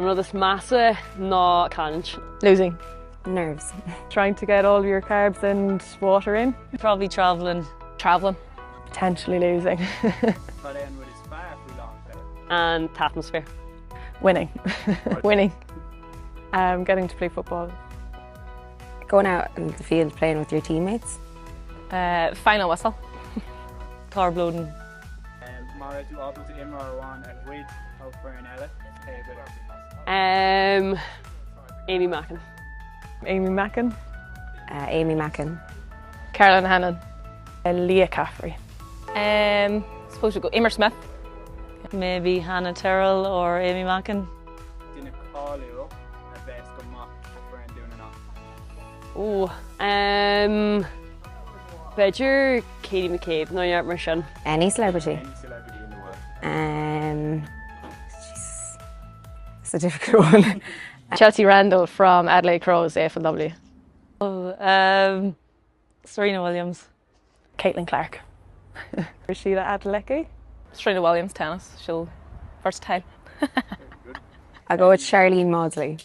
Another massa, ná canch. Losing. Nerves. Trying to get all of your carbs and water in. Probably travelling. Travelling. Potentially losing. And atmosphere. Winning. Winning. Getting to play football. Going out in the field playing with your teammates. Final whistle. Car bloating. Amy Mackin. Amy Mackin. Amy Mackin. Caroline Hannon. Leah Caffrey. Supposed to go Emer Smith. Maybe Hannah Terrell or Amy Mackin. Oh, Bedger, Katie McCabe, no you're Martian. Any celebrity. Jesus. It's a difficult one. Chelsea Randall from Adelaide Crows, AFLW. Oh, Serena Williams. Caitlin Clark. Rashida Adeleke. Serena Williams, tennis. She'll versatile. I'll go with Charlene Maudsley.